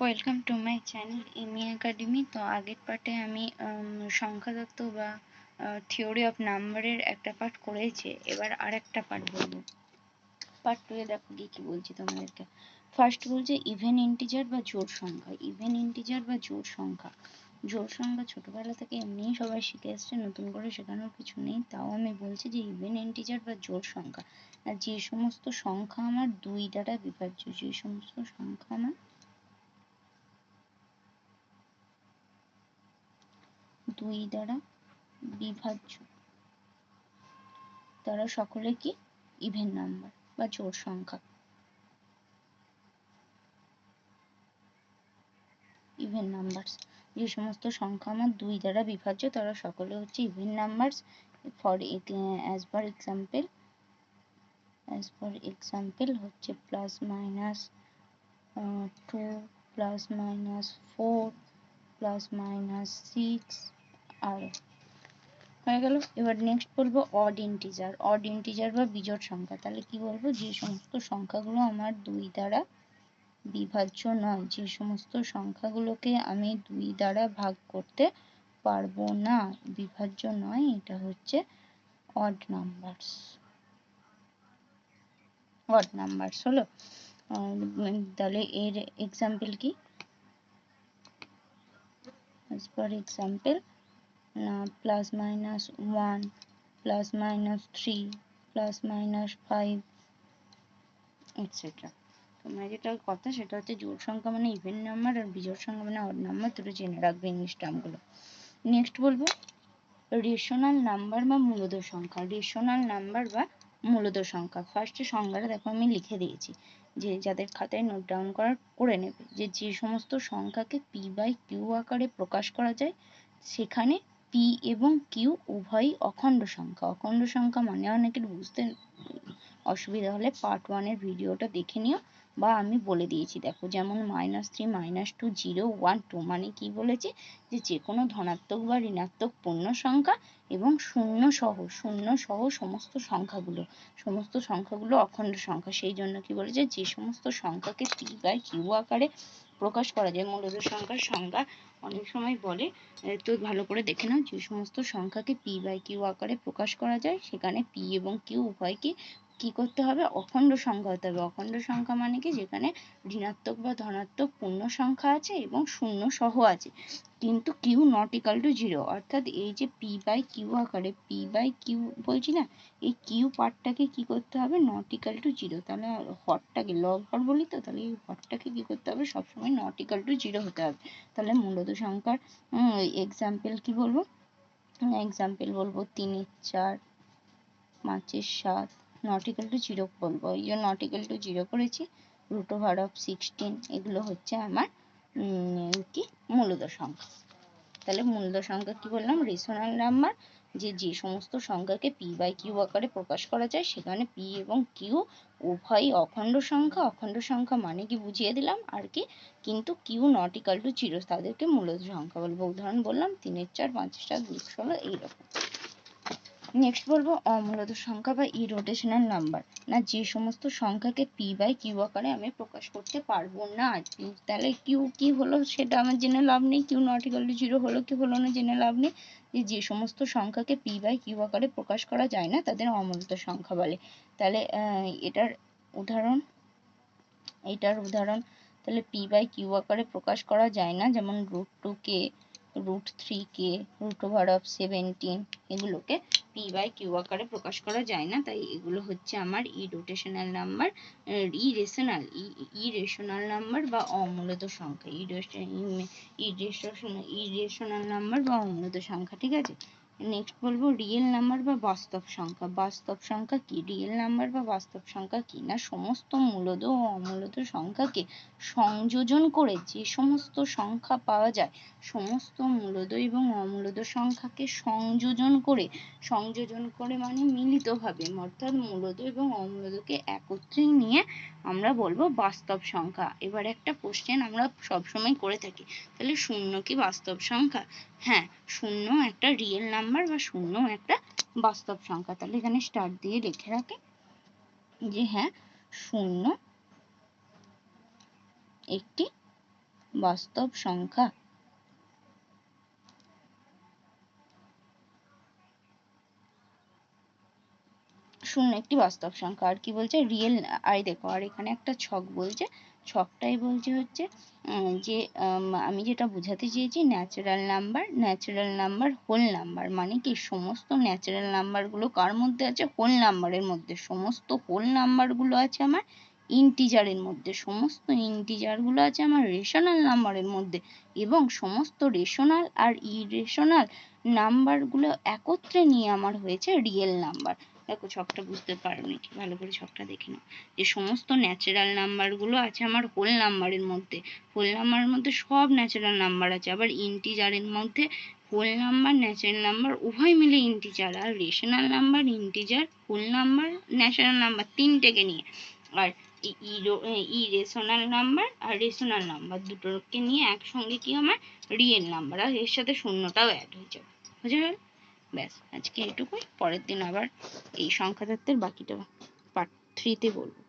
Welcome to my channel Emmy academy. তো আগের পার্টে আমি সংখ্যাতত্ত্ব বা থিওরি অফ নাম্বারের একটা পার্ট করেছি। এবার আর একটা পার্ট বলবো। পার্ট 2 এ দেখো কি বলছি তোমাদেরকে। ফার্স্ট বলছে ইভেন ইন্টিজার বা জোড় সংখ্যা। ইভেন ইন্টিজার বা জোড় সংখ্যা। জোড় সংখ্যা ছোটবেলা থেকে এমনিই সবাই শিখে এসছে, নতুন করে শেখানোর কিছু নেই। তাও আমি বলছি যে ইভেন ইন্টিজার বা জোড় সংখ্যা, আর যে সমস্ত সংখ্যা আমার 2 দ্বারা বিভাজ্য, যে সমস্ত সংখ্যা আমার 2 দ্বারা বিভাজ্য তারা সকলে কি ইভেন নাম্বার বা জোড় সংখ্যা। ইভেন নাম্বারস, যে সমস্ত সংখ্যা আমার 2 দ্বারা বিভাজ্য তারা সকলে হচ্ছে even numbers. For as per example হচ্ছে plus minus 2, plus minus 4, plus minus 6 আর হয়ে গেল। এবার নেক্সট বলবো অড ইন্টিজার। অড ইন্টিজার বা বিজোড় সংখ্যা। তাহলে কি বলবো, যে সমস্ত সংখ্যাগুলো আমার 2 দ্বারা বিভাজ্য নয়, যে সমস্ত সংখ্যাগুলোকে আমি 2 দ্বারা ভাগ করতে পারবো না, বিভাজ্য নয়, এটা হচ্ছে অড নাম্বারস। অড নাম্বারস হলো। তাহলে এর এক্সাম্পল কি? as per example plus minus 1, plus minus 3, plus minus 5 etcetera. তোমরা যেটা কথা সেটা হচ্ছে জোড় সংখ্যা মানে ইভেন নাম্বার আর বিজোড় সংখ্যা মানে অড নাম্বার, দুটো জেনে রাখবে ইংলিশ টার্মগুলো। নেক্সট বলবো রেশনাল নাম্বার বা মূলদ সংখ্যা। রেশনাল নাম্বার বা মূলদ সংখ্যা। ফার্স্টে সংজ্ঞাটা দেখো আমি লিখে দিয়েছি, যে যাদের খাতায় নোট ডাউন করে নেবে, যে সমস্ত সংখ্যাকে পি বাই কিউ আকারে প্রকাশ করা যায় সেখানে পি এবং কিউ উভয়ই অখণ্ড সংখ্যা। অখণ্ড সংখ্যা মানে অনেকের বুঝতে অসুবিধা হলে পার্ট 1 এর ভিডিওটা দেখে নিও, বা আমি বলে দিয়েছি দেখো। যেমন -3, -2, 0, 1, 2 মানে কি বলেছি, যে কোনো ধনাত্মক বা ঋণাত্মক পূর্ণ সংখ্যা এবং শূন্য সহ সমস্ত সংখ্যাগুলো অখণ্ড সংখ্যা। সেই জন্য কি বলেছে, যে সমস্ত সংখ্যাকে পি বাই কিউ আকারে প্রকাশ করা যায়। মূলদ সংখ্যার সংজ্ঞা অনেক সময় বলে, তো ভালো করে দেখে নাও। যে সমস্ত সংখ্যাকে পি বাই কিউ আকারে প্রকাশ করা যায় সেখানে পি এবং কিউ উভয়কে কি করতে হবে, অখণ্ড সংখ্যা হতে হবে। অখণ্ড সংখ্যা মানে কি, যেখানে ঋণাত্মক বা ধনাত্মক পূর্ণ সংখ্যা আছে এবং শূন্য সহ আছে, কিন্তু কিউ নট ইকাল টু 0। অর্থাৎ এই যে পি বাই কিউ আকারে, পি বাই কিউ বলছি না, এই কিউ পার্টটাকে কি করতে হবে, নট ইকাল টু 0। তাহলে হরটাকে লব হর বলি তো, তাহলে এই হরটাকে কি করতে হবে, সবসময় নট ইকাল টু 0 হতে হবে। তাহলে মূলদ সংখ্যার এক্সাম্পল কি বলবো, এক্সাম্পল বলবো 3 এর 4, 5 এর 7, নট ইকাল টু 0 বলবো। এই জন্য নট ইকাল টু 0 করেছি। √16 এগুলো হচ্ছে আমার কি মূলদ সংখ্যা। তাহলে মূলদ সংখ্যা কি বললাম, রেশনাল নাম্বার, যে সমস্ত সংখ্যাকে পি বাই কিউ আকারে প্রকাশ করা যায় সেখানে পি এবং কিউ উভয়ই অখণ্ড সংখ্যা। অখণ্ড সংখ্যা মানে কি বুঝিয়ে দিলাম আর কি, কিন্তু কিউ নট ইকাল টু 0 তাদেরকে মূলদ সংখ্যা বলবো। উদাহরণ বললাম 3 এর 4, 5 এর 7, 2 এর 16 এইরকম। নেক্সট বলবো অমূলদ সংখ্যা বা ইরোটেশনাল নাম্বার। না, যে সমস্ত সংখ্যাকে পি বাই কিউ আকারে আমি প্রকাশ করতে পারবো না। তাহলে কিউ কি হলো সেটা আমার জেনে লাভ নেই, কিউ নট ইকুয়াল টু 0 হলো কি হলো না জেনে লাভ নেই। যে সমস্ত সংখ্যাকে পি বাই কিউ আকারে প্রকাশ করা যায় না তাদের অমূলদ সংখ্যা বলে। তাহলে এটার উদাহরণ তাহলে পি বাই কিউ আকারে প্রকাশ করা যায় না, যেমন √2k, √3k, √17 এগুলোকে পি বাই কিউ আকারে প্রকাশ করা যায় না। তাই এগুলো হচ্ছে আমার ইরোটেশনাল নাম্বার, ইরেশনাল নাম্বার বা অমূলদ সংখ্যা। ইরেশনাল নাম্বার বা অমূলদ সংখ্যা, ঠিক আছে। নেক্সট বলবো রিয়েল নাম্বার বা বাস্তব সংখ্যা। বাস্তব সংখ্যা কি, রিয়েল নাম্বার বা বাস্তব সংখ্যা কি, না সমস্ত মূলদ ও অমূলদ সংখ্যাকে সংযোজন করে যে সমস্ত সংখ্যা পাওয়া যায়, সমস্ত মূলদ এবং অমূলদ সংখ্যাকে সংযোজন করে মানে মিলিতভাবে, অর্থাৎ মূলদ এবং অমূলদকে একত্রে নিয়ে আমরা বলবো বাস্তব সংখ্যা। এবার একটা কোশ্চেন আমরা সবসময় করে থাকি, তাহলে শূন্য কি বাস্তব সংখ্যা? হ্যাঁ, শূন্য একটা রিয়েল নাম্বার বা শূন্য একটা বাস্তব সংখ্যা। তাহলে এখানে স্টার দিয়ে লিখে রাখে যে হ্যাঁ, শূন্য একটি বাস্তব সংখ্যা। শূন্য একটি বাস্তব সংখ্যা। আর কি বলছে? রিয়েল। আর দেখো, আর এখানে একটা ছক বলছে, ছকটাই বলছে হচ্ছে যে আমি যেটা বোঝাতে চেয়েছি, ন্যাচারাল নাম্বার হোল নাম্বার মানে কি, সমস্ত ন্যাচারাল নাম্বারগুলো কার মধ্যে আছে? হোল নাম্বারের মধ্যে। সমস্ত হোল নাম্বারগুলো আছে আমার ইন্টিজারের মধ্যে, সমস্ত ইন্টিজারগুলো আছে আমার রেশনাল নাম্বারের মধ্যে, এবং সমস্ত রেশনাল আর ইরেশনাল নাম্বারগুলো একত্রে নিয়ে আমার হয়েছে রিয়েল নাম্বার। দেখো ছকটা বুঝতে পারোনি, ভালো করে ছকটা দেখে নাও। যে সমস্ত ন্যাচারাল নাম্বারগুলো আছে আমার হোল নাম্বারের মধ্যে, হোল নাম্বারের মধ্যে সব ন্যাচারাল নাম্বার আছে, আবার ইন্টিজারের মধ্যে হোল নাম্বার ন্যাচারাল নাম্বার উভয় মিলে ইন্টিজার, আর rational number integer whole number natural number তিনটেকে নিয়ে, আর ইরেশনাল নাম্বার আর রেশনাল নাম্বার দুটোকে নিয়ে একসঙ্গে কি আমার রিয়েল নাম্বার, আর এর সাথে শূন্যটাও অ্যাড হয়ে যাবে। বুঝে গেল? ব্যাস, আজকে এটুকুই। পরের দিন আবার এই সংখ্যা তত্ত্বের বাকিটা পার্ট 3 তে বলবো।